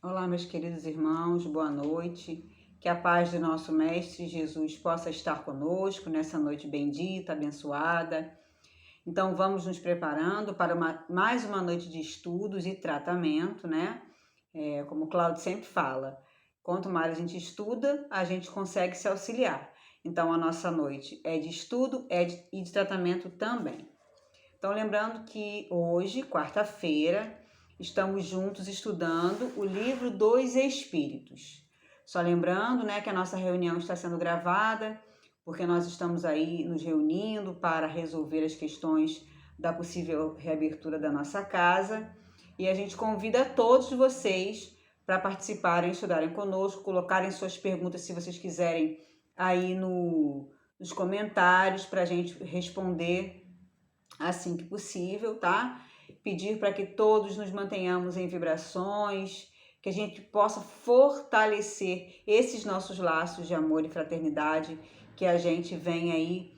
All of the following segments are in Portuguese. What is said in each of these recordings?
Olá, meus queridos irmãos, boa noite. Que a paz de nosso Mestre Jesus possa estar conosco nessa noite bendita, abençoada. Então, vamos nos preparando para mais uma noite de estudos e tratamento, né? Como o Cláudio sempre fala, quanto mais a gente estuda, a gente consegue se auxiliar. Então, a nossa noite é de estudo e de tratamento também. Então, lembrando que hoje, quarta-feira, estamos juntos estudando o livro dos Espíritos. Só lembrando, né, que a nossa reunião está sendo gravada, porque nós estamos aí nos reunindo para resolver as questões da possível reabertura da nossa casa. E a gente convida todos vocês para participarem, estudarem conosco, colocarem suas perguntas, se vocês quiserem, aí nos comentários para a gente responder assim que possível, tá? Pedir para que todos nos mantenhamos em vibrações, que a gente possa fortalecer esses nossos laços de amor e fraternidade que a gente vem aí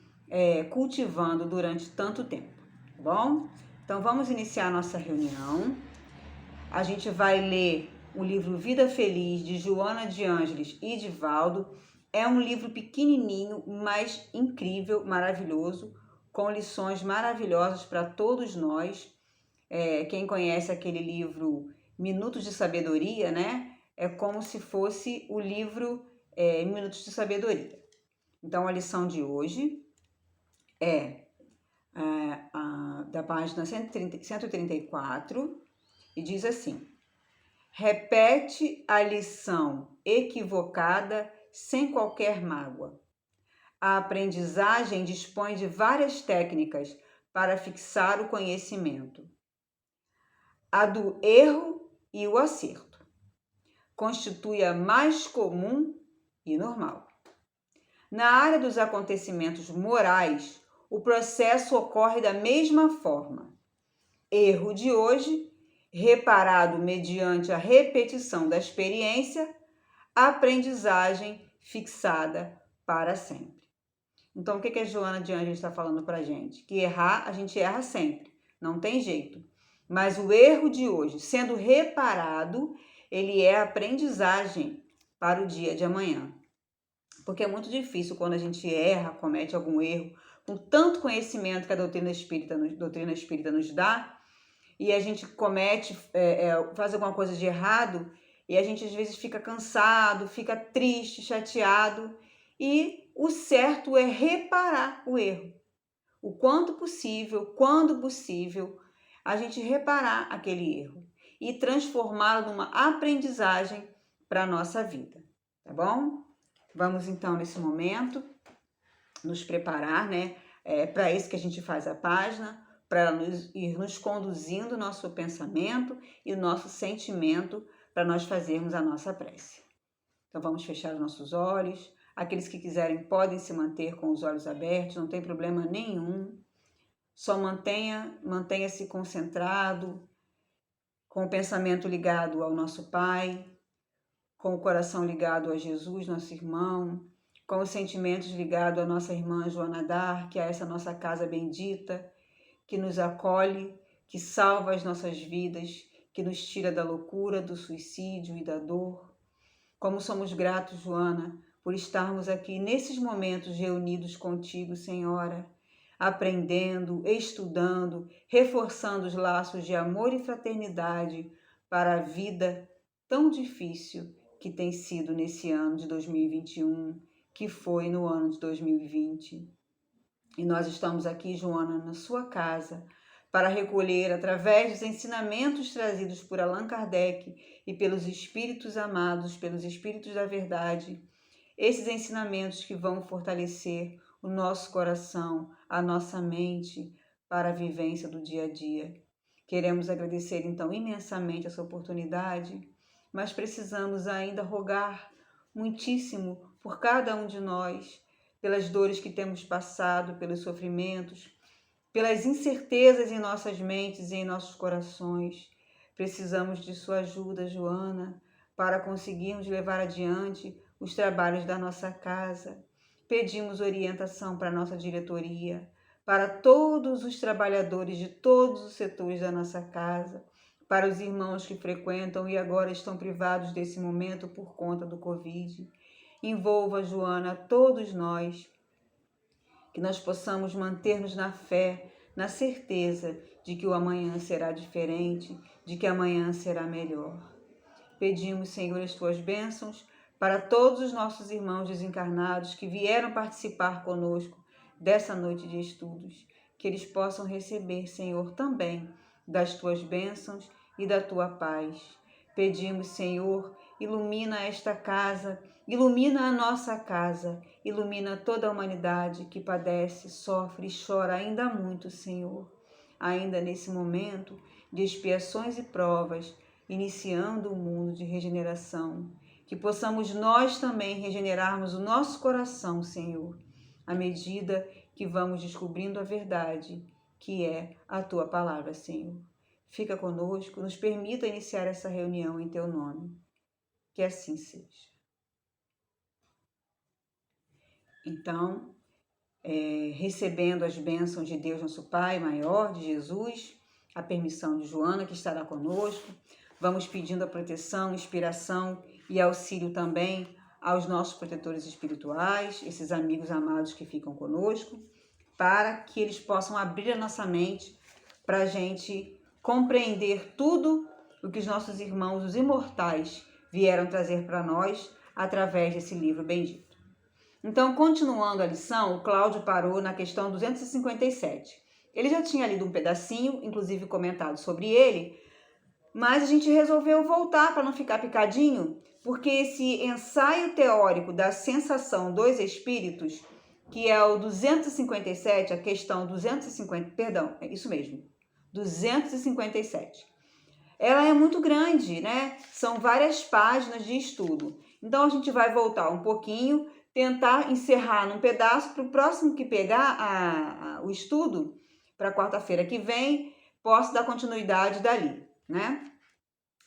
cultivando durante tanto tempo, tá bom? Então vamos iniciar a nossa reunião. A gente vai ler o livro Vida Feliz, de Joana de Ângeles e de Valdo. É um livro pequenininho, mas incrível, maravilhoso, com lições maravilhosas para todos nós. Quem conhece aquele livro Minutos de Sabedoria, né? É como se fosse o livro Minutos de Sabedoria. Então, a lição de hoje é da página 134 e diz assim: repete a lição equivocada sem qualquer mágoa. A aprendizagem dispõe de várias técnicas para fixar o conhecimento. A do erro e o acerto constitui a mais comum e normal. Na área dos acontecimentos morais, o processo ocorre da mesma forma. Erro de hoje, reparado mediante a repetição da experiência, aprendizagem fixada para sempre. Então, o que a Joana de Ângeles está falando para a gente? Que errar, a gente erra sempre, não tem jeito. Mas o erro de hoje, sendo reparado, ele é aprendizagem para o dia de amanhã. Porque é muito difícil quando a gente erra, comete algum erro, com tanto conhecimento que a doutrina espírita nos dá, e a gente comete, faz alguma coisa de errado, e a gente às vezes fica cansado, fica triste, chateado, e o certo é reparar o erro. O quanto possível, quando possível, a gente reparar aquele erro e transformá-lo numa aprendizagem para a nossa vida, tá bom? Vamos então, nesse momento, nos preparar, né? Para isso que a gente faz a página, para ir nos conduzindo o nosso pensamento e o nosso sentimento para nós fazermos a nossa prece. Então vamos fechar os nossos olhos. Aqueles que quiserem podem se manter com os olhos abertos, não tem problema nenhum. Só mantenha-se concentrado, com o pensamento ligado ao nosso Pai, com o coração ligado a Jesus, nosso irmão, com os sentimentos ligados à nossa irmã Joana d'Arc, a essa nossa casa bendita, que nos acolhe, que salva as nossas vidas, que nos tira da loucura, do suicídio e da dor. Como somos gratos, Joana, por estarmos aqui nesses momentos reunidos contigo, Senhora, aprendendo, estudando, reforçando os laços de amor e fraternidade para a vida tão difícil que tem sido nesse ano de 2021, que foi no ano de 2020. E nós estamos aqui, Joana, na sua casa, para recolher, através dos ensinamentos trazidos por Allan Kardec e pelos espíritos amados, pelos espíritos da verdade, esses ensinamentos que vão fortalecer o nosso coração, a nossa mente para a vivência do dia a dia. Queremos agradecer então imensamente essa oportunidade, mas precisamos ainda rogar muitíssimo por cada um de nós, pelas dores que temos passado, pelos sofrimentos, pelas incertezas em nossas mentes e em nossos corações. Precisamos de sua ajuda, Joana, para conseguirmos levar adiante os trabalhos da nossa casa. Pedimos orientação para a nossa diretoria, para todos os trabalhadores de todos os setores da nossa casa, para os irmãos que frequentam e agora estão privados desse momento por conta do Covid. Envolva, Joana, todos nós, que nós possamos manter-nos na fé, na certeza de que o amanhã será diferente, de que amanhã será melhor. Pedimos, Senhor, as tuas bênçãos para todos os nossos irmãos desencarnados que vieram participar conosco dessa noite de estudos, que eles possam receber, Senhor, também das tuas bênçãos e da tua paz. Pedimos, Senhor, ilumina esta casa, ilumina a nossa casa, ilumina toda a humanidade que padece, sofre e chora ainda muito, Senhor. Ainda nesse momento de expiações e provas, iniciando o mundo de regeneração, que possamos nós também regenerarmos o nosso coração, Senhor, à medida que vamos descobrindo a verdade, que é a tua palavra, Senhor. Fica conosco, nos permita iniciar essa reunião em teu nome. Que assim seja. Então, recebendo as bênçãos de Deus, nosso Pai maior, de Jesus, a permissão de Joana, que estará conosco, vamos pedindo a proteção, inspiração e auxílio também aos nossos protetores espirituais, esses amigos amados que ficam conosco, para que eles possam abrir a nossa mente para a gente compreender tudo o que os nossos irmãos, os imortais, vieram trazer para nós através desse livro bendito. Então, continuando a lição, o Cláudio parou na questão 257. Ele já tinha lido um pedacinho, inclusive comentado sobre ele, mas a gente resolveu voltar para não ficar picadinho, porque esse ensaio teórico da sensação dos espíritos, que é o 257, a questão 250, perdão, é isso mesmo, 257. Ela é muito grande, né? São várias páginas de estudo. Então, a gente vai voltar um pouquinho, tentar encerrar num pedaço, para o próximo que pegar o estudo, para quarta-feira que vem, possa dar continuidade dali, né?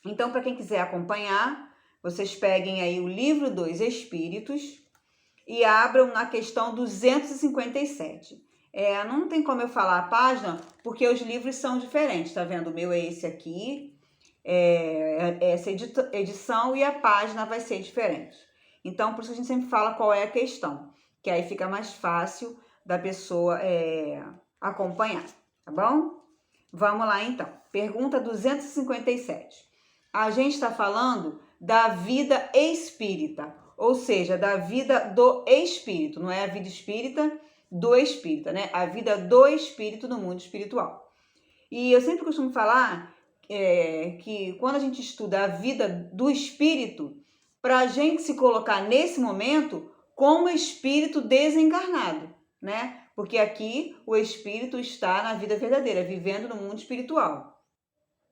Então, para quem quiser acompanhar, vocês peguem aí o livro dos Espíritos e abram na questão 257. Não tem como eu falar a página, porque os livros são diferentes, tá vendo? O meu é esse aqui, essa edição, e a página vai ser diferente. Então, por isso a gente sempre fala qual é a questão, que aí fica mais fácil da pessoa acompanhar, tá bom? Vamos lá, então. Pergunta 257. A gente está falando da vida espírita, ou seja, da vida do espírito, não é a vida espírita do espírita, né? A vida do espírito no mundo espiritual. E eu sempre costumo falar que quando a gente estuda a vida do espírito, para a gente se colocar nesse momento como espírito desencarnado, né? Porque aqui o espírito está na vida verdadeira, vivendo no mundo espiritual.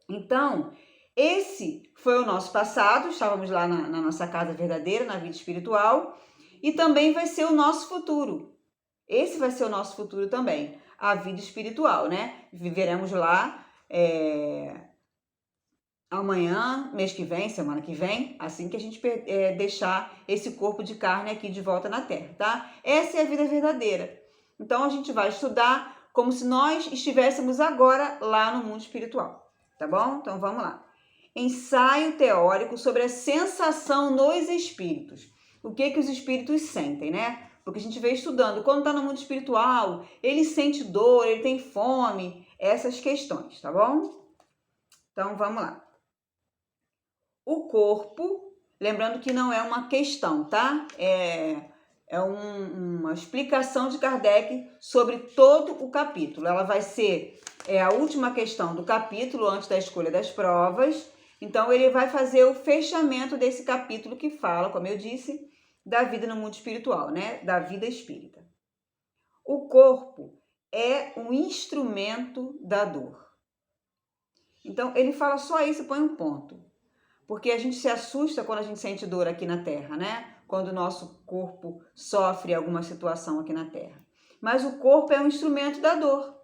Então, esse foi o nosso passado, estávamos lá na nossa casa verdadeira, na vida espiritual, e também vai ser o nosso futuro. Esse vai ser o nosso futuro também, a vida espiritual, né? Viveremos lá amanhã, mês que vem, semana que vem, assim que a gente deixar esse corpo de carne aqui de volta na Terra, tá? Essa é a vida verdadeira. Então, a gente vai estudar como se nós estivéssemos agora lá no mundo espiritual, tá bom? Então, vamos lá. Ensaio teórico sobre a sensação nos espíritos. O que os espíritos sentem, né? Porque a gente vem estudando. Quando está no mundo espiritual, ele sente dor, ele tem fome, essas questões, tá bom? Então, vamos lá. O corpo, lembrando que não é uma questão, tá? Uma explicação de Kardec sobre todo o capítulo. Ela vai ser a última questão do capítulo, antes da escolha das provas. Então, ele vai fazer o fechamento desse capítulo que fala, como eu disse, da vida no mundo espiritual, né? Da vida espírita. O corpo é um instrumento da dor. Então, ele fala só isso e põe um ponto. Porque a gente se assusta quando a gente sente dor aqui na Terra, né? Quando o nosso corpo sofre alguma situação aqui na Terra. Mas o corpo é um instrumento da dor.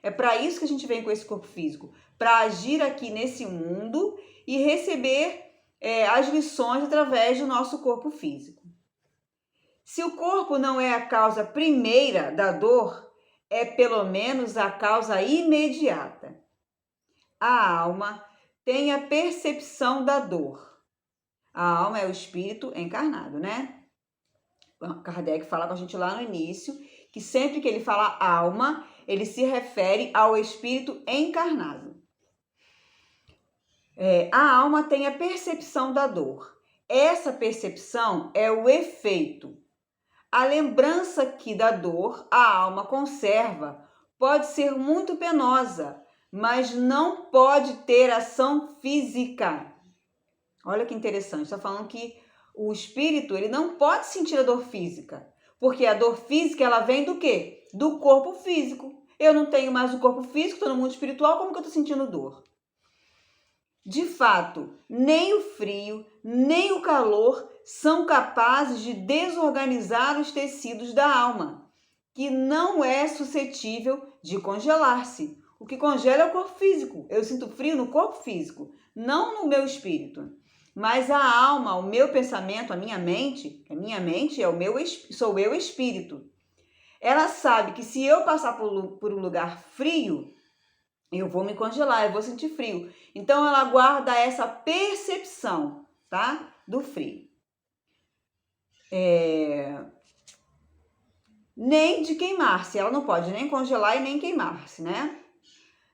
É para isso que a gente vem com esse corpo físico, para agir aqui nesse mundo e receber as lições através do nosso corpo físico. Se o corpo não é a causa primeira da dor, é pelo menos a causa imediata. A alma tem a percepção da dor. A alma é o espírito encarnado, né? Kardec fala com a gente lá no início que sempre que ele fala alma, ele se refere ao espírito encarnado. A alma tem a percepção da dor. Essa percepção é o efeito. A lembrança que da dor a alma conserva pode ser muito penosa, mas não pode ter ação física. Olha que interessante, está falando que o espírito ele não pode sentir a dor física, porque a dor física ela vem do quê? Do corpo físico. Eu não tenho mais o corpo físico, estou no mundo espiritual, como que eu estou sentindo dor? De fato, nem o frio, nem o calor são capazes de desorganizar os tecidos da alma, que não é suscetível de congelar-se. O que congela é o corpo físico. Eu sinto frio no corpo físico, não no meu espírito. Mas a alma, o meu pensamento, a minha mente é o meu, sou eu espírito. Ela sabe que se eu passar por um lugar frio, eu vou me congelar, eu vou sentir frio. Então, ela guarda essa percepção, tá? Do frio. Nem de queimar-se. Ela não pode nem congelar e nem queimar-se, né?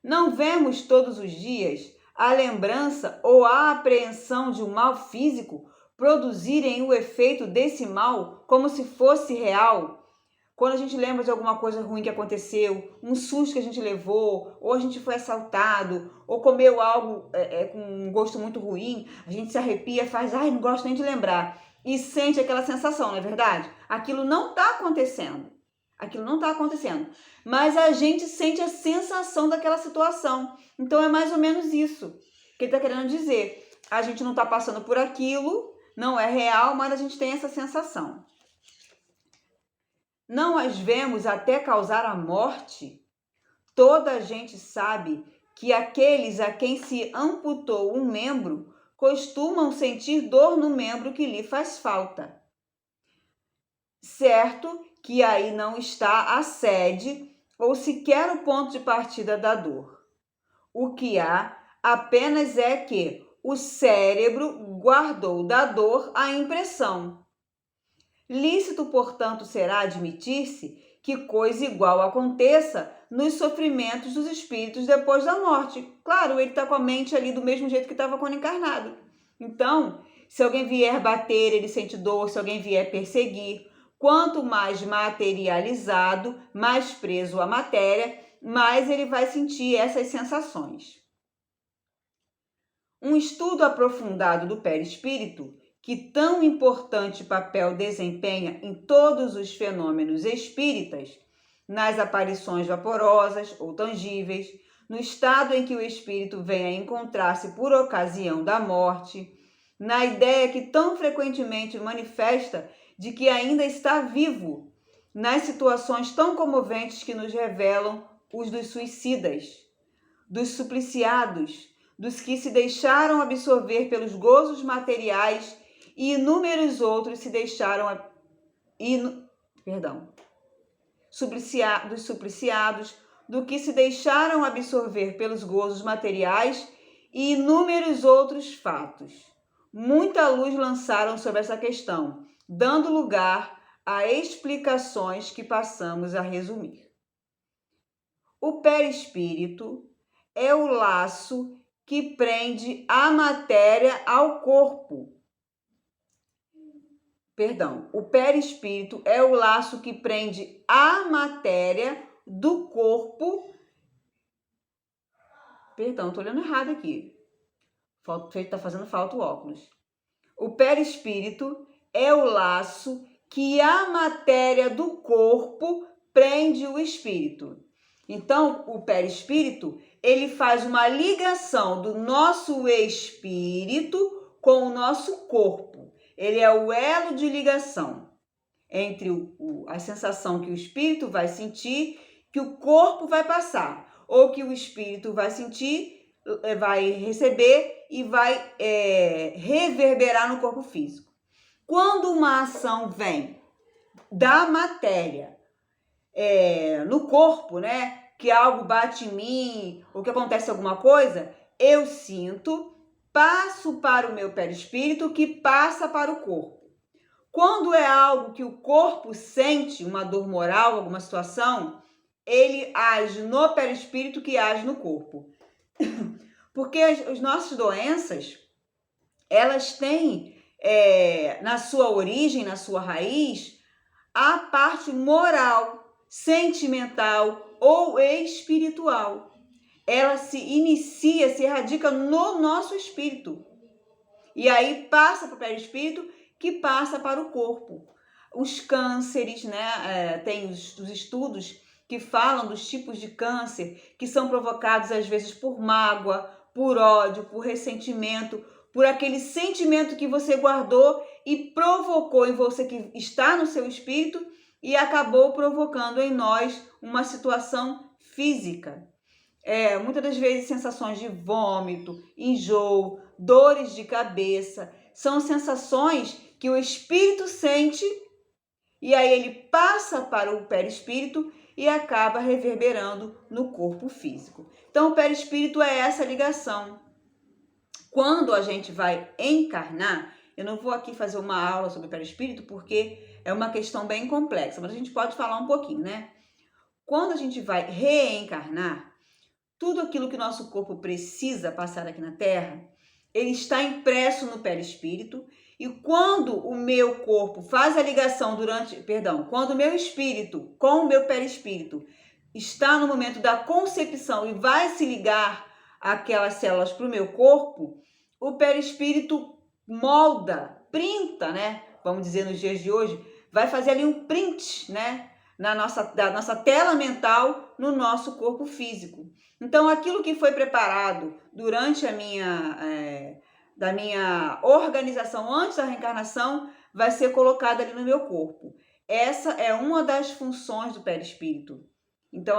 Não vemos todos os dias a lembrança ou a apreensão de um mal físico produzirem o efeito desse mal como se fosse real. Quando a gente lembra de alguma coisa ruim que aconteceu, um susto que a gente levou, ou a gente foi assaltado, ou comeu algo com um gosto muito ruim, a gente se arrepia, faz, ai, não gosto nem de lembrar. E sente aquela sensação, não é verdade? Aquilo não está acontecendo. Aquilo não está acontecendo. Mas a gente sente a sensação daquela situação. Então é mais ou menos isso que ele está querendo dizer. A gente não está passando por aquilo, não é real, mas a gente tem essa sensação. Não as vemos até causar a morte? Toda a gente sabe que aqueles a quem se amputou um membro costumam sentir dor no membro que lhe faz falta. Certo que aí não está a sede ou sequer o ponto de partida da dor. O que há apenas é que o cérebro guardou da dor a impressão. Lícito, portanto, será admitir-se que coisa igual aconteça nos sofrimentos dos espíritos depois da morte. Claro, ele está com a mente ali do mesmo jeito que estava quando encarnado. Então, se alguém vier bater, ele sente dor, se alguém vier perseguir. Quanto mais materializado, mais preso à matéria, mais ele vai sentir essas sensações. Um estudo aprofundado do perispírito, que tão importante papel desempenha em todos os fenômenos espíritas, nas aparições vaporosas ou tangíveis, no estado em que o espírito vem a encontrar-se por ocasião da morte, na ideia que tão frequentemente manifesta de que ainda está vivo, nas situações tão comoventes que nos revelam os dos suicidas, dos supliciados, dos que se deixaram absorver pelos gozos materiais e inúmeros outros se deixaram dos supliciados, do que se deixaram absorver pelos gozos materiais e inúmeros outros fatos. Muita luz lançaram sobre essa questão, dando lugar a explicações que passamos a resumir. O perispírito é o laço que prende a matéria ao corpo. O perispírito é o laço que prende a matéria do corpo. Estou olhando errado aqui. Está fazendo falta o óculos. O perispírito é o laço que a matéria do corpo prende o espírito. Então, o perispírito, ele faz uma ligação do nosso espírito com o nosso corpo. Ele é o elo de ligação entre a sensação que o espírito vai sentir, que o corpo vai passar, ou que o espírito vai sentir, vai receber e vai reverberar no corpo físico. Quando uma ação vem da matéria no corpo, né, que algo bate em mim, ou que acontece alguma coisa, eu sinto, passo para o meu perispírito, que passa para o corpo. Quando é algo que o corpo sente, uma dor moral, alguma situação, ele age no perispírito, que age no corpo. Porque as nossas doenças, elas têm na sua origem, na sua raiz, a parte moral, sentimental ou espiritual. Ela se inicia, se erradica no nosso espírito. E aí passa para o perispírito, que passa para o corpo. Os cânceres, né? Tem os estudos que falam dos tipos de câncer que são provocados às vezes por mágoa, por ódio, por ressentimento, por aquele sentimento que você guardou e provocou em você, que está no seu espírito, e acabou provocando em nós uma situação física. Muitas das vezes sensações de vômito, enjoo, dores de cabeça, são sensações que o espírito sente e aí ele passa para o perispírito e acaba reverberando no corpo físico. Então o perispírito é essa ligação. Quando a gente vai encarnar, eu não vou aqui fazer uma aula sobre o perispírito porque é uma questão bem complexa, mas a gente pode falar um pouquinho, né? Quando a gente vai reencarnar, tudo aquilo que nosso corpo precisa passar aqui na Terra, ele está impresso no perispírito, e quando o meu corpo faz a ligação quando o meu espírito com o meu perispírito está no momento da concepção e vai se ligar aquelas células para o meu corpo, o perispírito molda, printa, né? Vamos dizer nos dias de hoje, vai fazer ali um print, né? Da nossa tela mental no nosso corpo físico. Então, aquilo que foi preparado durante da minha organização antes da reencarnação vai ser colocado ali no meu corpo. Essa é uma das funções do perispírito. Então,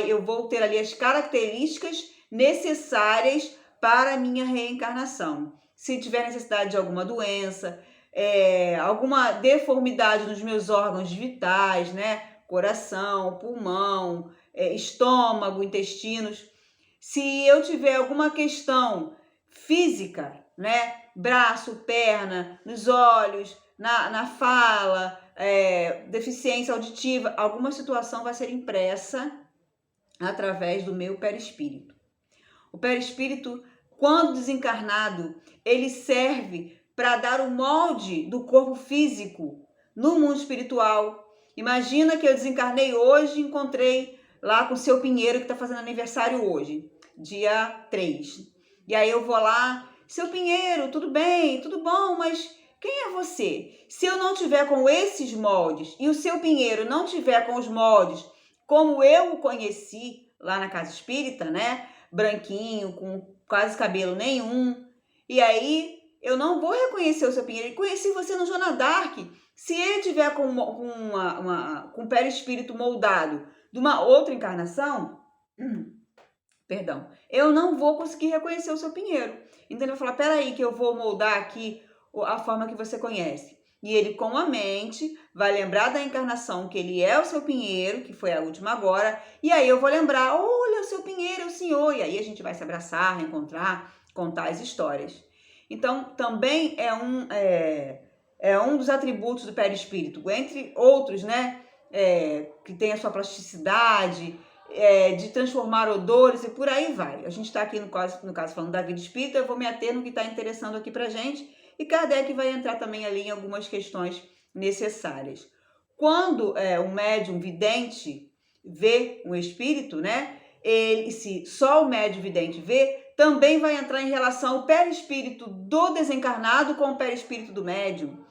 eu vou ter ali as características necessárias para a minha reencarnação. Se tiver necessidade de alguma doença, alguma deformidade nos meus órgãos vitais, né? Coração, pulmão, estômago, intestinos. Se eu tiver alguma questão física, né? Braço, perna, nos olhos, na fala, deficiência auditiva, alguma situação vai ser impressa através do meu perispírito. O perispírito, quando desencarnado, ele serve para dar o molde do corpo físico no mundo espiritual. Imagina que eu desencarnei hoje e encontrei lá com o seu Pinheiro, que está fazendo aniversário hoje, dia 3. E aí eu vou lá, seu Pinheiro, tudo bem, tudo bom, mas quem é você? Se eu não tiver com esses moldes e o seu Pinheiro não tiver com os moldes como eu o conheci lá na casa espírita, né? Branquinho, com quase cabelo nenhum. E aí eu não vou reconhecer o seu Pinheiro. Eu conheci você no Joana d'Arc. Se ele tiver com o perispírito moldado de uma outra encarnação, perdão, eu não vou conseguir reconhecer o seu Pinheiro. Então ele vai falar, peraí que eu vou moldar aqui a forma que você conhece. E ele, com a mente, vai lembrar da encarnação que ele é o seu Pinheiro, que foi a última agora, e aí eu vou lembrar, olha, o seu Pinheiro é o senhor, e aí a gente vai se abraçar, reencontrar, contar as histórias. Então, também é um dos atributos do perispírito, entre outros, né, que tem a sua plasticidade, de transformar odores e por aí vai. A gente está aqui, no caso, falando da vida espírita, eu vou me ater no que está interessando aqui pra gente, e Kardec vai entrar também ali em algumas questões necessárias. Quando o médium vidente vê um espírito, né? Se só o médium vidente vê, também vai entrar em relação ao perispírito do desencarnado com o perispírito do médium.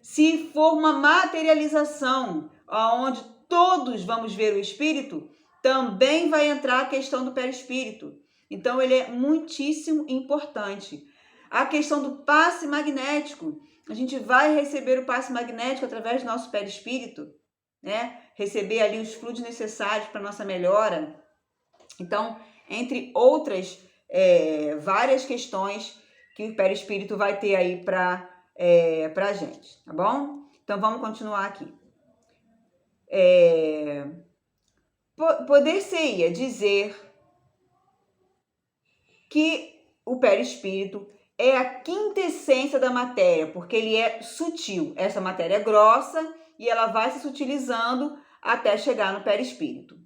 Se for uma materialização, onde todos vamos ver o espírito, também vai entrar a questão do perispírito. Então, ele é muitíssimo importante. A questão do passe magnético. A gente vai receber o passe magnético através do nosso perispírito, né? Receber ali os fluidos necessários para nossa melhora. Então, entre outras várias questões que o perispírito vai ter aí para a gente, tá bom? Então, vamos continuar aqui. Poder-se-ia dizer que o perispírito é a quintessência da matéria, porque ele é sutil. Essa matéria é grossa e ela vai se sutilizando até chegar no perispírito.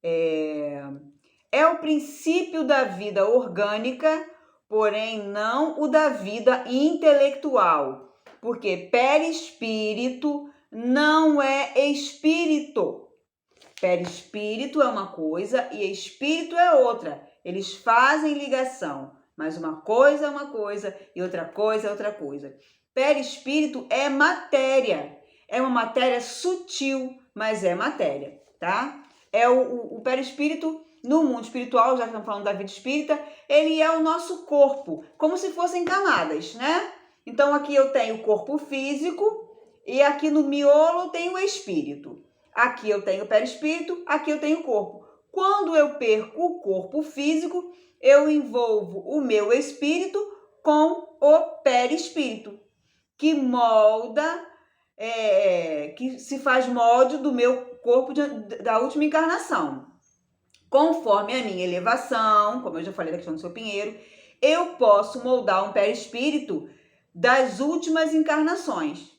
É o princípio da vida orgânica, porém não o da vida intelectual, porque perispírito não é espírito. Perispírito é uma coisa e espírito é outra. Eles fazem ligação, mas uma coisa é uma coisa e outra coisa é outra coisa. Perispírito é matéria. É uma matéria sutil, mas é matéria, tá? É o perispírito no mundo espiritual, já que estamos falando da vida espírita, ele é o nosso corpo, como se fossem camadas, né? Então aqui eu tenho o corpo físico e aqui no miolo tem o espírito. Aqui eu tenho o perispírito, aqui eu tenho o corpo. Quando eu perco o corpo físico, eu envolvo o meu espírito com o perispírito, que molda, que se faz molde do meu corpo da última encarnação. Conforme a minha elevação, como eu já falei da questão do seu Pinheiro, eu posso moldar um perispírito das últimas encarnações.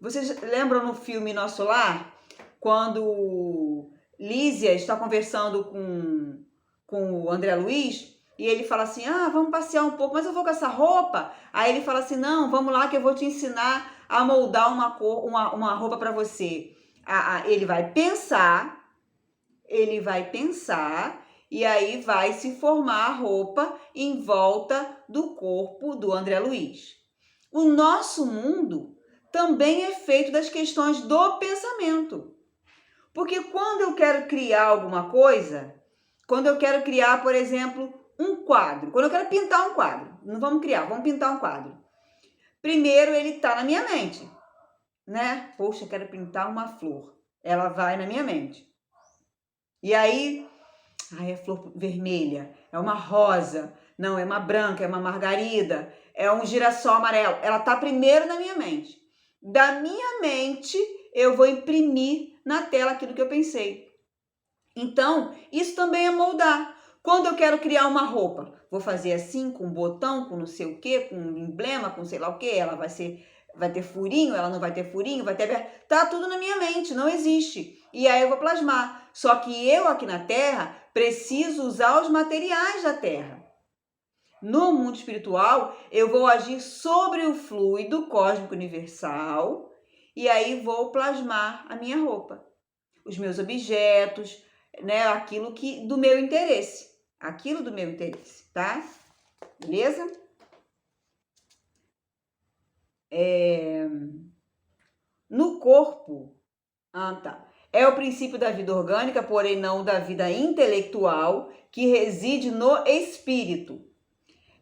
Vocês lembram no filme Nosso Lar? Quando Lísia está conversando com o André Luiz, e ele fala assim, vamos passear um pouco, mas eu vou com essa roupa? Aí ele fala assim, não, vamos lá que eu vou te ensinar a moldar uma roupa para você. Ele vai pensar, e aí vai se formar a roupa em volta do corpo do André Luiz. O nosso mundo também é feito das questões do pensamento. Porque quando eu quero criar alguma coisa, quando eu quero criar, por exemplo, um quadro, quando eu quero pintar um quadro, não vamos criar, vamos pintar um quadro. Primeiro ele está na minha mente, né? Poxa, eu quero pintar uma flor. Ela vai na minha mente. E aí, é flor vermelha, é uma rosa, não, é uma branca, é uma margarida, é um girassol amarelo. Ela está primeiro na minha mente. Da minha mente, eu vou imprimir na tela aquilo que eu pensei. Então, isso também é moldar. Quando eu quero criar uma roupa, vou fazer assim, com um botão, com não sei o quê, com um emblema, com sei lá o quê, ela vai ter furinho, ela não vai ter furinho, vai ter... Tá tudo na minha mente, não existe. E aí eu vou plasmar. Só que eu aqui na Terra preciso usar os materiais da Terra. No mundo espiritual, eu vou agir sobre o fluido cósmico universal e aí vou plasmar a minha roupa, os meus objetos, né, aquilo do meu interesse, tá? Beleza? No corpo, é o princípio da vida orgânica, porém não da vida intelectual, que reside no espírito.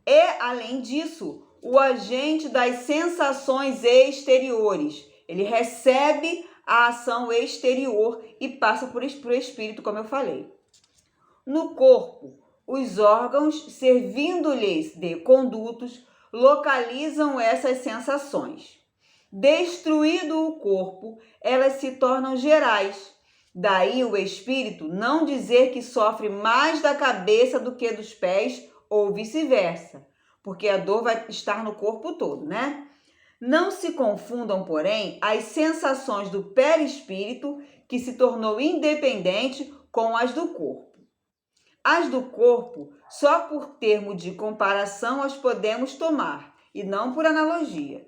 É, além disso, o agente das sensações exteriores. Ele recebe a ação exterior e passa por espírito, como eu falei. No corpo, os órgãos, servindo-lhes de condutos, localizam essas sensações. Destruído o corpo, elas se tornam gerais. Daí o espírito não dizer que sofre mais da cabeça do que dos pés ou vice-versa, porque a dor vai estar no corpo todo, né? Não se confundam, porém, as sensações do perispírito, que se tornou independente, com as do corpo. As do corpo, só por termo de comparação as podemos tomar, e não por analogia.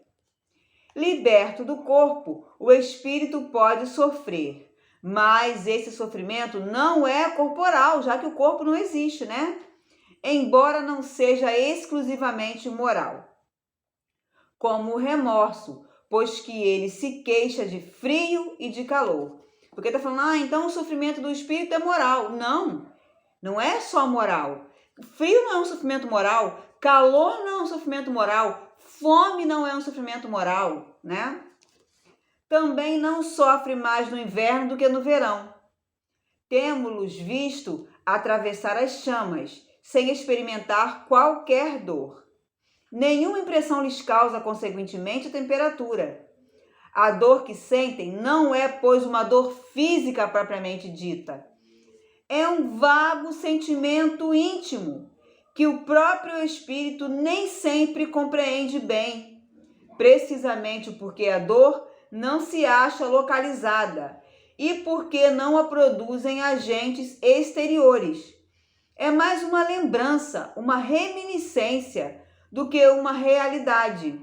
Liberto do corpo, o espírito pode sofrer, mas esse sofrimento não é corporal, já que o corpo não existe, né? Embora não seja exclusivamente moral. Como o remorso, pois que ele se queixa de frio e de calor. Porque está falando, então o sofrimento do espírito é moral. Não, não é só moral. Frio não é um sofrimento moral, calor não é um sofrimento moral, fome não é um sofrimento moral, né? Também não sofre mais no inverno do que no verão. Temos-los visto atravessar as chamas, sem experimentar qualquer dor. Nenhuma impressão lhes causa, consequentemente, a temperatura. A dor que sentem não é, pois, uma dor física propriamente dita. É um vago sentimento íntimo que o próprio espírito nem sempre compreende bem, precisamente porque a dor não se acha localizada e porque não a produzem agentes exteriores. É mais uma lembrança, uma reminiscência do que uma realidade.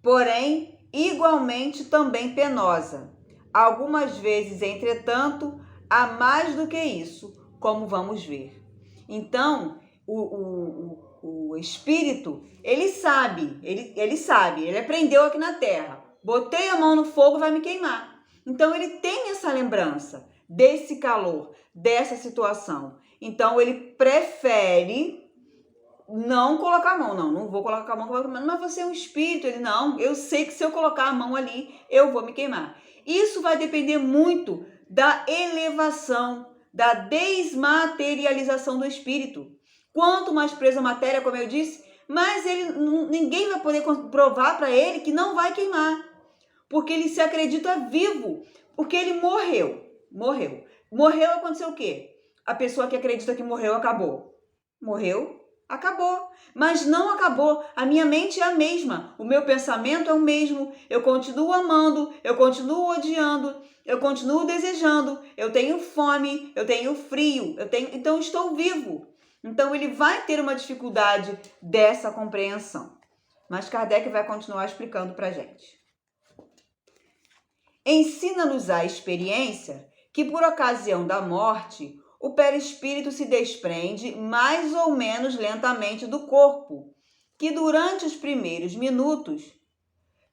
Porém, igualmente também penosa. Algumas vezes, entretanto, há mais do que isso, como vamos ver. Então, o espírito, ele sabe, ele aprendeu aqui na Terra. Botei a mão no fogo, vai me queimar. Então, ele tem essa lembrança desse calor, dessa situação. Então, ele prefere não colocar a mão. Não vou colocar a mão, mas você é um espírito. Ele, não, eu sei que se eu colocar a mão ali, eu vou me queimar. Isso vai depender muito da elevação, da desmaterialização do espírito. Quanto mais preso à matéria, como eu disse, mais ninguém vai poder provar para ele que não vai queimar. Porque ele se acredita vivo, porque ele morreu. Morreu, aconteceu o quê? A pessoa que acredita que morreu, acabou. Morreu, acabou. Mas não acabou. A minha mente é a mesma. O meu pensamento é o mesmo. Eu continuo amando, eu continuo odiando, eu continuo desejando. Eu tenho fome, eu tenho frio, então eu estou vivo. Então ele vai ter uma dificuldade dessa compreensão. Mas Kardec vai continuar explicando para a gente. Ensina-nos a experiência que, por ocasião da morte, o perispírito se desprende mais ou menos lentamente do corpo, que durante os primeiros minutos,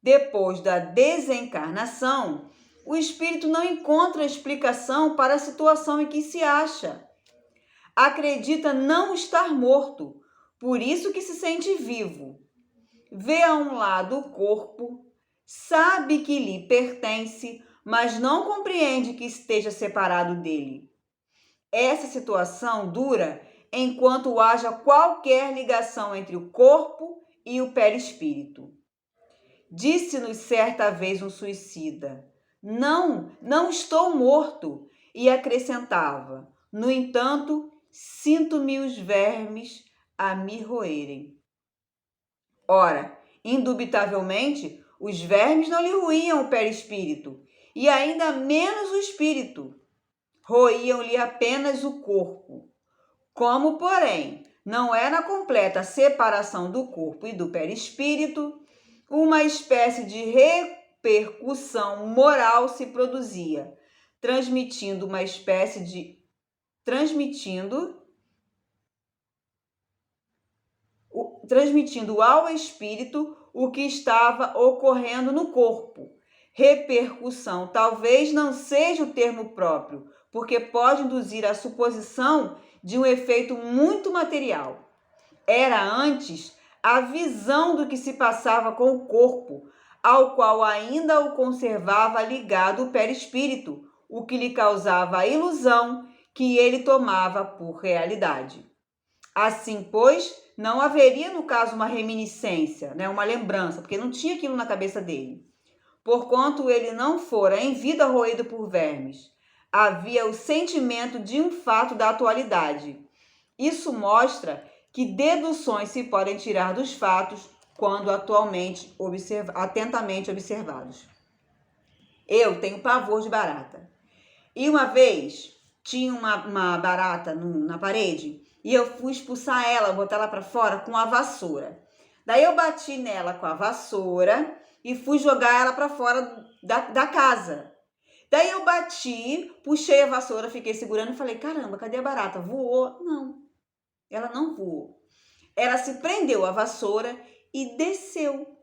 depois da desencarnação, o espírito não encontra explicação para a situação em que se acha. Acredita não estar morto, por isso que se sente vivo. Vê a um lado o corpo, sabe que lhe pertence, mas não compreende que esteja separado dele. Essa situação dura enquanto haja qualquer ligação entre o corpo e o perispírito. Disse-nos certa vez um suicida: não estou morto, e acrescentava: no entanto, sinto-me os vermes a me roerem. Ora, indubitavelmente, os vermes não lhe roíam o perispírito, e ainda menos o espírito. Roíam-lhe apenas o corpo. Como, porém, não era completa a separação do corpo e do perispírito, uma espécie de repercussão moral se produzia, transmitindo ao espírito o que estava ocorrendo no corpo. Repercussão talvez não seja o termo próprio, porque pode induzir a suposição de um efeito muito material. Era antes a visão do que se passava com o corpo, ao qual ainda o conservava ligado o perispírito, o que lhe causava a ilusão que ele tomava por realidade. Assim, pois, não haveria no caso uma reminiscência, uma lembrança, porque não tinha aquilo na cabeça dele. Porquanto ele não fora em vida roído por vermes, havia o sentimento de um fato da atualidade. Isso mostra que deduções se podem tirar dos fatos quando atentamente observados. Eu tenho pavor de barata. E uma vez tinha uma barata na parede e eu fui expulsar ela, botar ela para fora com a vassoura. Daí eu bati nela com a vassoura e fui jogar ela para fora da casa. Daí eu bati, puxei a vassoura, fiquei segurando e falei: caramba, cadê a barata? Voou? Não, ela não voou. Ela se prendeu à vassoura e desceu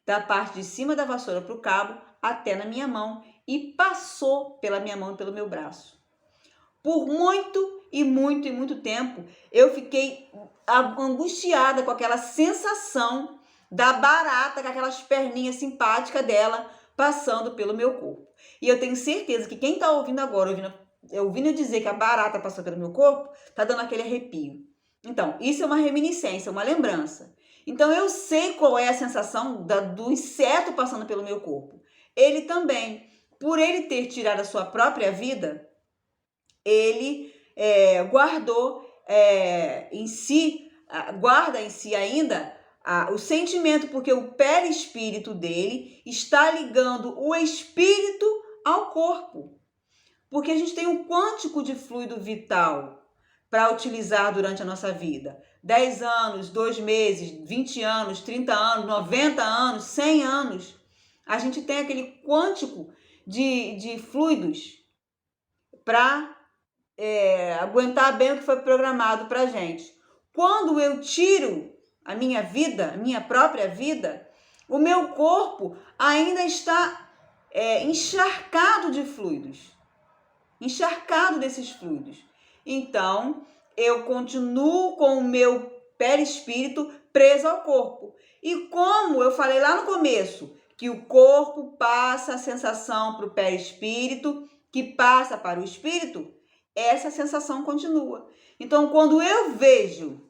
da parte de cima da vassoura para o cabo até na minha mão e passou pela minha mão e pelo meu braço. Por muito tempo, eu fiquei angustiada com aquela sensação da barata, com aquelas perninhas simpáticas dela passando pelo meu corpo. E eu tenho certeza que quem está ouvindo agora, ouvindo eu dizer que a barata passou pelo meu corpo, está dando aquele arrepio. Então, isso é uma reminiscência, uma lembrança. Então, eu sei qual é a sensação do inseto passando pelo meu corpo. Ele também, por ele ter tirado a sua própria vida, ele guardou em si, guarda em si ainda o sentimento, porque o perispírito dele está ligando o espírito ao corpo. Porque a gente tem um quântico de fluido vital para utilizar durante a nossa vida. 10 anos, 2 meses, 20 anos, 30 anos, 90 anos, 100 anos. A gente tem aquele quântico de fluidos para aguentar bem o que foi programado para a gente. Quando eu tiro a minha vida, a minha própria vida, o meu corpo ainda está encharcado de fluidos. Encharcado desses fluidos. Então, eu continuo com o meu perispírito preso ao corpo. E como eu falei lá no começo, que o corpo passa a sensação para o perispírito, que passa para o espírito, essa sensação continua. Então, quando eu vejo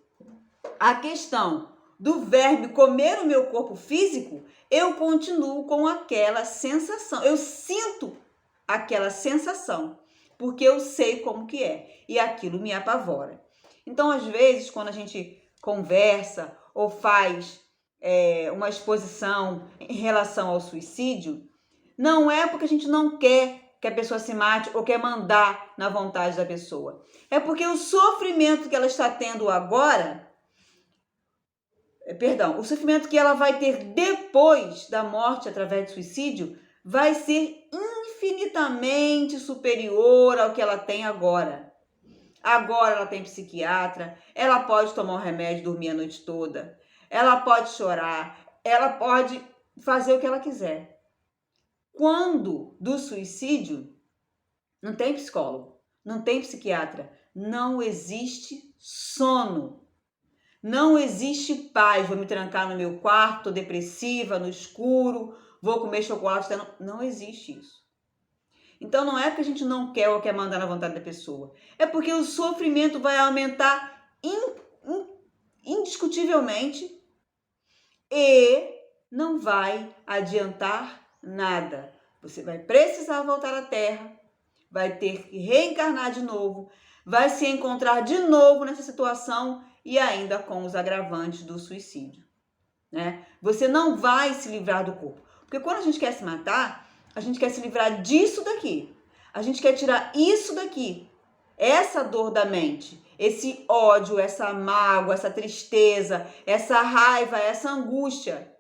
a questão do verme comer o meu corpo físico, eu continuo com aquela sensação. Eu sinto aquela sensação, porque eu sei como que é, e aquilo me apavora. Então, às vezes, quando a gente conversa ou faz uma exposição em relação ao suicídio, não é porque a gente não quer que a pessoa se mate ou quer mandar na vontade da pessoa. É porque o sofrimento que ela está tendo agora, o sofrimento que ela vai ter depois da morte através do suicídio vai ser infinitamente superior ao que ela tem agora. Agora ela tem psiquiatra, ela pode tomar um remédio, dormir a noite toda, ela pode chorar, ela pode fazer o que ela quiser. Quando do suicídio, não tem psicólogo, não tem psiquiatra, não existe sono. Não existe paz, vou me trancar no meu quarto, tô depressiva, no escuro, vou comer chocolate. Não existe isso. Então não é porque a gente não quer ou quer mandar na vontade da pessoa. É porque o sofrimento vai aumentar indiscutivelmente e não vai adiantar nada. Você vai precisar voltar à Terra, vai ter que reencarnar de novo, vai se encontrar de novo nessa situação e ainda com os agravantes do suicídio, né? Você não vai se livrar do corpo. Porque quando a gente quer se matar, a gente quer se livrar disso daqui. A gente quer tirar isso daqui. Essa dor da mente, esse ódio, essa mágoa, essa tristeza, essa raiva, essa angústia.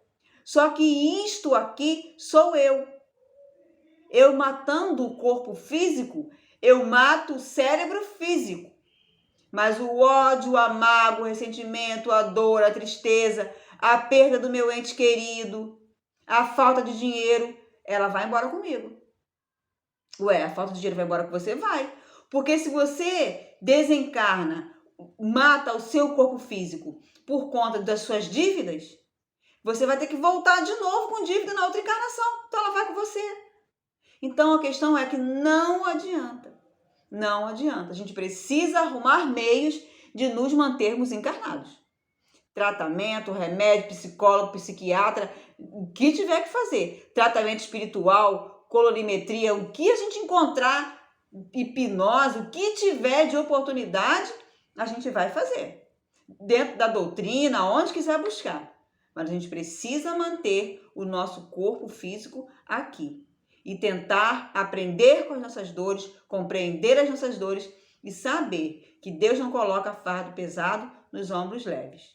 Só que isto aqui sou eu. Eu matando o corpo físico, eu mato o cérebro físico. Mas o ódio, a mágoa, o ressentimento, a dor, a tristeza, a perda do meu ente querido, a falta de dinheiro, ela vai embora comigo. Ué, a falta de dinheiro vai embora com você? Vai. Porque se você desencarna, mata o seu corpo físico por conta das suas dívidas, você vai ter que voltar de novo com dívida na outra encarnação. Então ela vai com você. Então a questão é que não adianta. Não adianta. A gente precisa arrumar meios de nos mantermos encarnados. Tratamento, remédio, psicólogo, psiquiatra, o que tiver que fazer. Tratamento espiritual, colorimetria, o que a gente encontrar, hipnose, o que tiver de oportunidade, a gente vai fazer. Dentro da doutrina, onde quiser buscar. Mas a gente precisa manter o nosso corpo físico aqui. E tentar aprender com as nossas dores, compreender as nossas dores e saber que Deus não coloca fardo pesado nos ombros leves.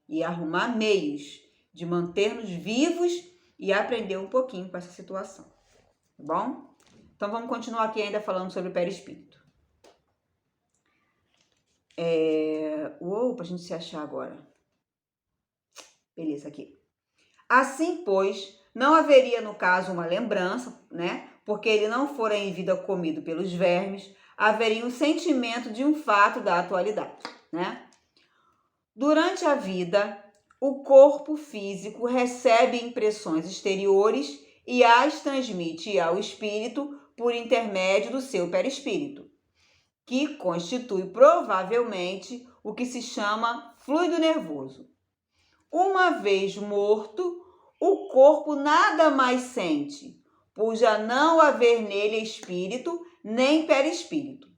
E arrumar meios de manter-nos vivos e aprender um pouquinho com essa situação. Tá bom? Então vamos continuar aqui ainda falando sobre o perispírito. Pra gente se achar agora. Beleza, aqui. Assim, pois, não haveria, no caso, uma lembrança, né? Porque ele não fora em vida comido pelos vermes, haveria um sentimento de um fato da atualidade, né? Durante a vida, o corpo físico recebe impressões exteriores e as transmite ao espírito por intermédio do seu perispírito, que constitui provavelmente o que se chama fluido nervoso. Uma vez morto, o corpo nada mais sente, por já não haver nele espírito nem perispírito.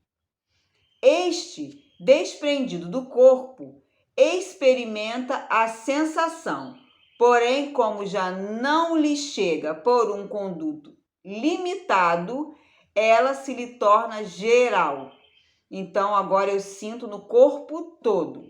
Este desprendido do corpo, experimenta a sensação, porém, como já não lhe chega por um conduto limitado, ela se lhe torna geral. Então, agora eu sinto no corpo todo.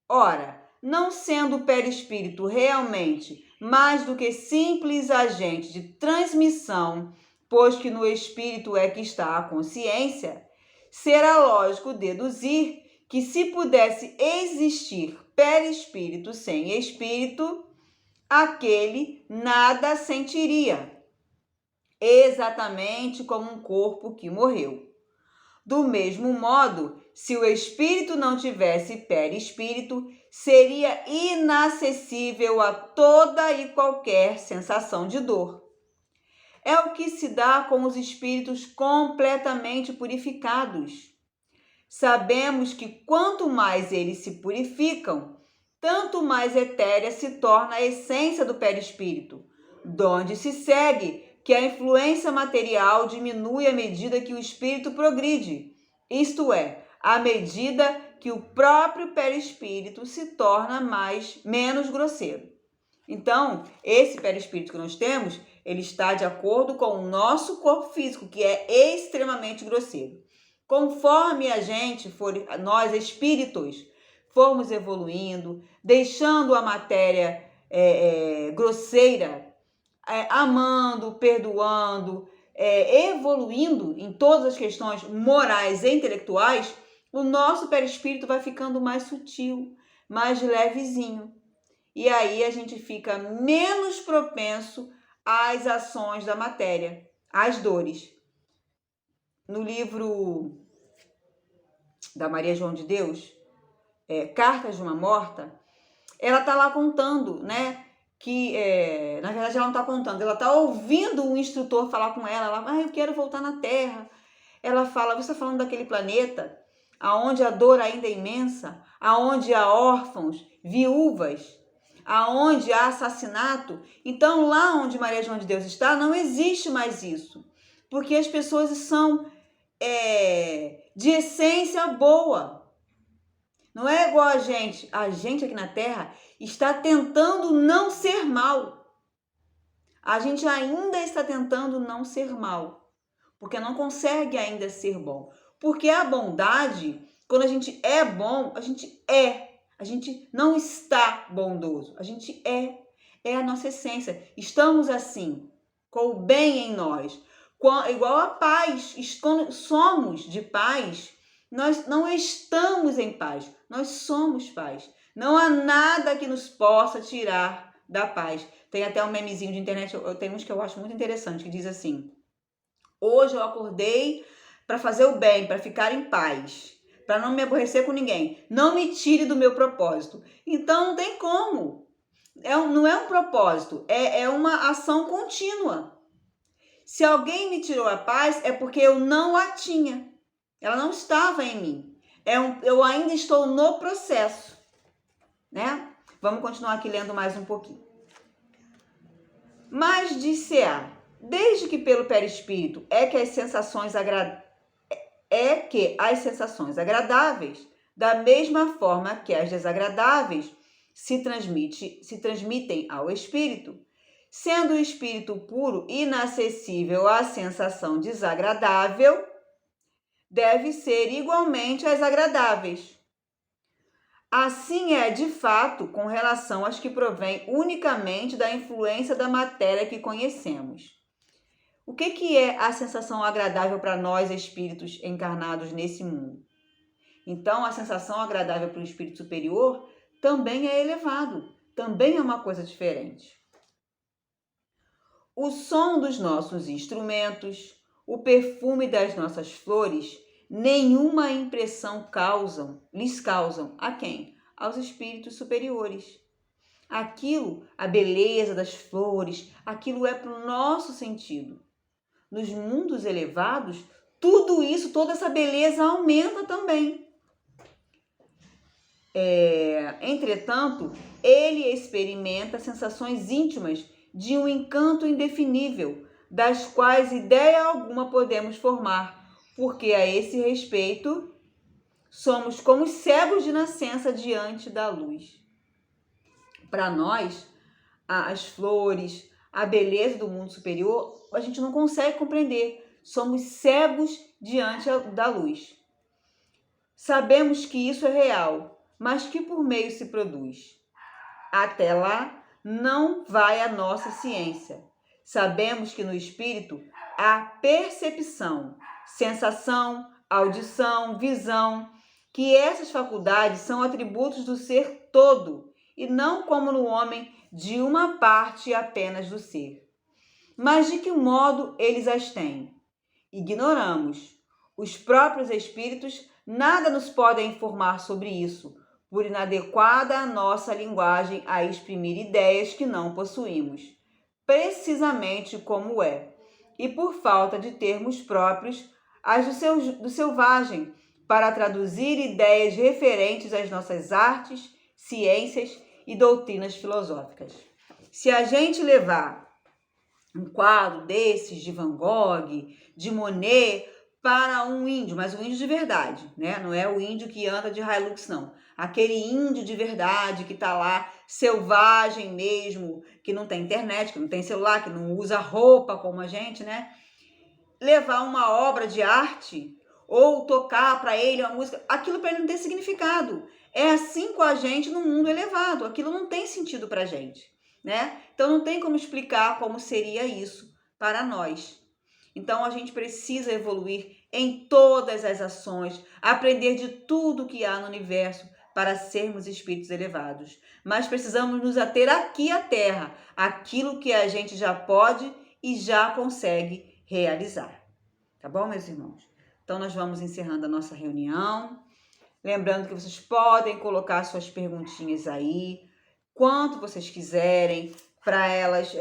Ora, não sendo o perispírito realmente mais do que simples agente de transmissão, pois que no espírito é que está a consciência, será lógico deduzir que se pudesse existir perispírito sem espírito, aquele nada sentiria, exatamente como um corpo que morreu. Do mesmo modo, se o espírito não tivesse perispírito, seria inacessível a toda e qualquer sensação de dor. É o que se dá com os espíritos completamente purificados. Sabemos que quanto mais eles se purificam, tanto mais etérea se torna a essência do perispírito, donde se segue que a influência material diminui à medida que o espírito progride, isto é, à medida que o próprio perispírito se torna menos grosseiro. Então, esse perispírito que nós temos, ele está de acordo com o nosso corpo físico, que é extremamente grosseiro. Conforme a gente for, nós espíritos, formos evoluindo, deixando a matéria grosseira, amando, perdoando, evoluindo em todas as questões morais e intelectuais, o nosso perispírito vai ficando mais sutil, mais levezinho. E aí a gente fica menos propenso às ações da matéria, às dores. No livro da Maria João de Deus, Cartas de uma Morta, ela está lá contando, né? Que, na verdade, ela não está contando, ela está ouvindo o instrutor falar com ela, eu quero voltar na Terra. Ela fala, você está falando daquele planeta aonde a dor ainda é imensa, aonde há órfãos, viúvas, aonde há assassinato? Então, lá onde Maria João de Deus está, não existe mais isso, porque as pessoas são de essência boa. Não é igual a gente aqui na Terra está tentando não ser mal. A gente ainda está tentando não ser mal, porque não consegue ainda ser bom. Porque a bondade, quando a gente é bom, a gente é. A gente não está bondoso, a gente é. É a nossa essência. Estamos assim, com o bem em nós. Igual a paz. Quando somos de paz, nós não estamos em paz, nós somos paz. Não há nada que nos possa tirar da paz. Tem até um memezinho de internet, eu tenho uns que eu acho muito interessante, que diz assim: hoje eu acordei para fazer o bem, para ficar em paz, para não me aborrecer com ninguém. Não me tire do meu propósito. Então não tem como. Não é um propósito, é uma ação contínua. Se alguém me tirou a paz, é porque eu não a tinha. Ela não estava em mim. Eu ainda estou no processo, né? Vamos continuar aqui lendo mais um pouquinho. Mas disse-a, desde que pelo perispírito as sensações agradáveis, da mesma forma que as desagradáveis, se transmitem ao espírito, sendo o espírito puro inacessível à sensação desagradável, deve ser igualmente as agradáveis. Assim é, de fato, com relação às que provêm unicamente da influência da matéria que conhecemos. O que é a sensação agradável para nós, espíritos encarnados nesse mundo? Então, a sensação agradável para o espírito superior também é elevado, também é uma coisa diferente. O som dos nossos instrumentos, o perfume das nossas flores, nenhuma impressão lhes causam a quem? Aos espíritos superiores. Aquilo, a beleza das flores, aquilo é para o nosso sentido. Nos mundos elevados, tudo isso, toda essa beleza aumenta também. Entretanto, ele experimenta sensações íntimas de um encanto indefinível, das quais ideia alguma podemos formar, porque a esse respeito somos como cegos de nascença diante da luz. Para nós, as flores, a beleza do mundo superior, a gente não consegue compreender. Somos cegos diante da luz. Sabemos que isso é real, mas que por meio se produz. Até lá, não vai a nossa ciência. Sabemos que no espírito há percepção, sensação, audição, visão, que essas faculdades são atributos do ser todo, e não como no homem de uma parte apenas do ser. Mas de que modo eles as têm? Ignoramos. Os próprios espíritos nada nos podem informar sobre isso, por inadequada a nossa linguagem a exprimir ideias que não possuímos, precisamente como é, e por falta de termos próprios, as do selvagem, para traduzir ideias referentes às nossas artes, ciências e doutrinas filosóficas. Se a gente levar um quadro desses de Van Gogh, de Monet, para um índio, mas um índio de verdade, né? Não é o índio que anda de Hilux, não. Aquele índio de verdade que tá lá, selvagem mesmo, que não tem internet, que não tem celular, que não usa roupa como a gente, né? Levar uma obra de arte ou tocar para ele uma música, aquilo para ele não tem significado. É assim com a gente no mundo elevado, aquilo não tem sentido para a gente, né? Então não tem como explicar como seria isso para nós. Então a gente precisa evoluir em todas as ações, aprender de tudo que há no universo para sermos espíritos elevados. Mas precisamos nos ater aqui à Terra, aquilo que a gente já pode e já consegue realizar. Tá bom, meus irmãos? Então nós vamos encerrando a nossa reunião. Lembrando que vocês podem colocar suas perguntinhas aí, quanto vocês quiserem, para elas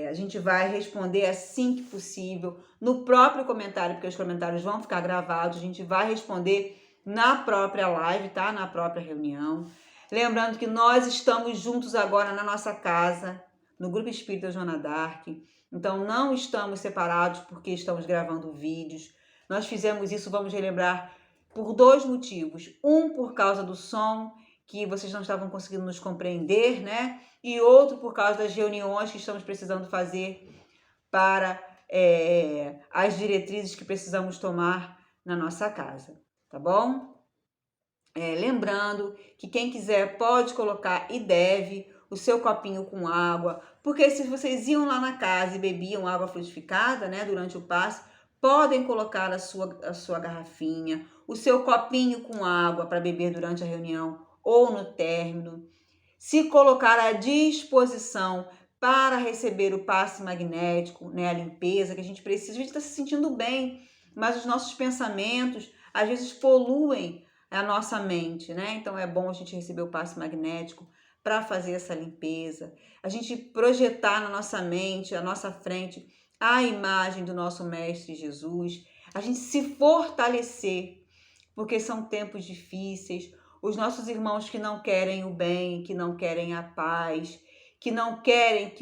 a gente vai responder assim que possível, no próprio comentário, porque os comentários vão ficar gravados, a gente vai responder na própria live, tá? Na própria reunião. Lembrando que nós estamos juntos agora na nossa casa, no Grupo Espírita Joana d'Arc, então não estamos separados porque estamos gravando vídeos. Nós fizemos isso, vamos relembrar, por dois motivos. Um, por causa do som, que vocês não estavam conseguindo nos compreender, né? E outro, por causa das reuniões que estamos precisando fazer para as diretrizes que precisamos tomar na nossa casa, tá bom? Lembrando que quem quiser pode colocar e deve o seu copinho com água, porque se vocês iam lá na casa e bebiam água fluidificada, né, durante o passe, podem colocar a sua garrafinha, o seu copinho com água para beber durante a reunião ou no término. Se colocar à disposição para receber o passe magnético, né, a limpeza que a gente precisa. A gente está se sentindo bem, mas os nossos pensamentos às vezes poluem a nossa mente, né? Então é bom a gente receber o passe magnético para fazer essa limpeza. A gente projetar na nossa mente, à nossa frente, a imagem do nosso Mestre Jesus. A gente se fortalecer, porque são tempos difíceis. Os nossos irmãos que não querem o bem, que não querem a paz, que não querem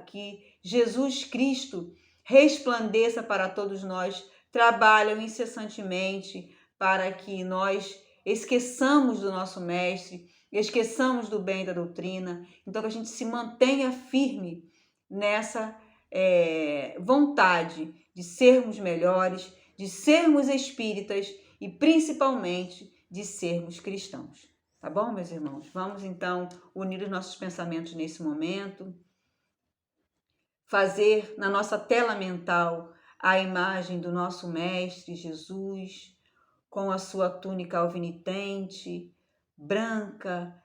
que Jesus Cristo resplandeça para todos nós, trabalham incessantemente para que nós esqueçamos do nosso Mestre, esqueçamos do bem da doutrina. Então que a gente se mantenha firme nessa vontade de sermos melhores, de sermos espíritas e principalmente de sermos cristãos. Tá bom, meus irmãos? Vamos então unir os nossos pensamentos nesse momento, fazer na nossa tela mental a imagem do nosso Mestre Jesus, com a sua túnica alvinitente, branca,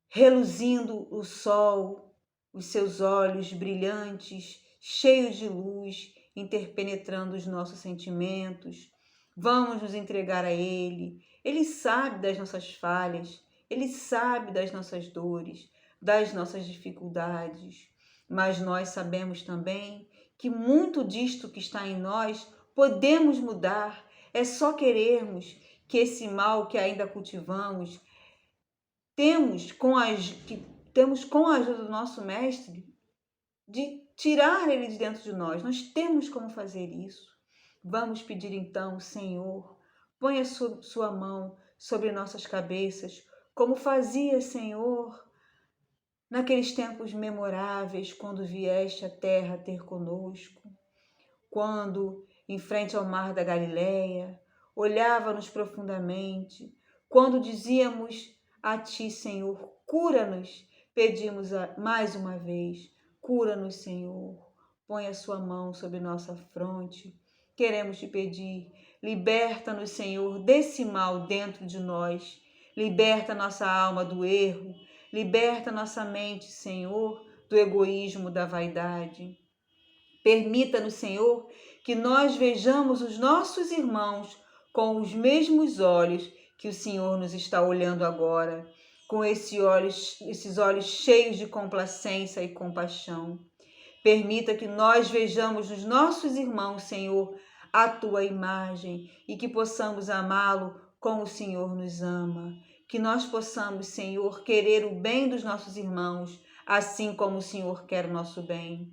reluzindo o sol, os seus olhos brilhantes, cheios de luz, interpenetrando os nossos sentimentos. Vamos nos entregar a Ele. Ele sabe das nossas falhas, Ele sabe das nossas dores, das nossas dificuldades. Mas nós sabemos também que muito disto que está em nós podemos mudar. É só querermos que esse mal que ainda cultivamos, temos com a ajuda do nosso Mestre, de tirar ele de dentro de nós. Nós temos como fazer isso. Vamos pedir então, Senhor, Põe a sua mão sobre nossas cabeças, como fazia, Senhor, naqueles tempos memoráveis, quando vieste à terra ter conosco, quando, em frente ao mar da Galileia, olhava-nos profundamente, quando dizíamos a Ti, Senhor, cura-nos, pedimos mais uma vez, cura-nos, Senhor, põe a sua mão sobre nossa fronte, queremos te pedir, liberta-nos, Senhor, desse mal dentro de nós, liberta nossa alma do erro, liberta nossa mente, Senhor, do egoísmo, da vaidade. Permita-nos, Senhor, que nós vejamos os nossos irmãos com os mesmos olhos que o Senhor nos está olhando agora, com esses olhos cheios de complacência e compaixão. Permita que nós vejamos nos nossos irmãos, Senhor, a Tua imagem e que possamos amá-lo como o Senhor nos ama. Que nós possamos, Senhor, querer o bem dos nossos irmãos, assim como o Senhor quer o nosso bem.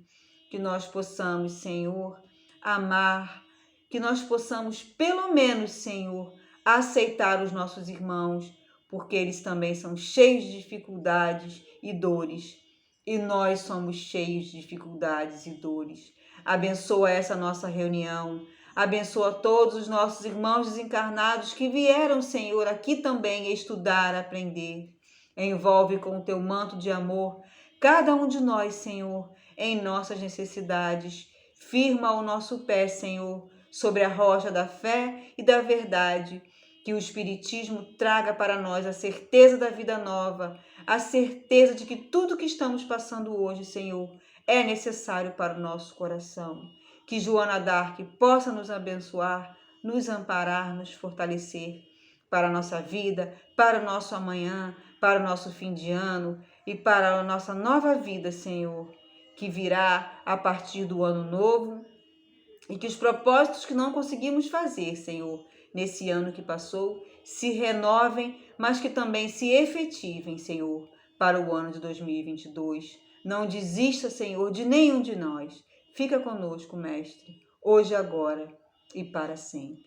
Que nós possamos, Senhor, amar, que nós possamos, pelo menos, Senhor, aceitar os nossos irmãos, porque eles também são cheios de dificuldades e dores, e nós somos cheios de dificuldades e dores. Abençoa essa nossa reunião, abençoa todos os nossos irmãos desencarnados que vieram, Senhor, aqui também estudar, aprender. Envolve com o teu manto de amor cada um de nós, Senhor, em nossas necessidades. Firma o nosso pé, Senhor, sobre a rocha da fé e da verdade. Que o Espiritismo traga para nós a certeza da vida nova, a certeza de que tudo que estamos passando hoje, Senhor, é necessário para o nosso coração. Que Joana d'Arc possa nos abençoar, nos amparar, nos fortalecer para a nossa vida, para o nosso amanhã, para o nosso fim de ano e para a nossa nova vida, Senhor, que virá a partir do ano novo, e que os propósitos que não conseguimos fazer, Senhor, nesse ano que passou, se renovem, mas que também se efetivem, Senhor, para o ano de 2022. Não desista, Senhor, de nenhum de nós. Fica conosco, Mestre, hoje, agora e para sempre.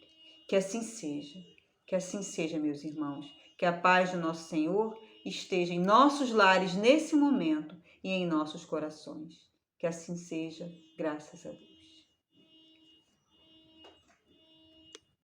Que assim seja, meus irmãos. Que a paz do nosso Senhor esteja em nossos lares nesse momento e em nossos corações. Que assim seja, graças a Deus.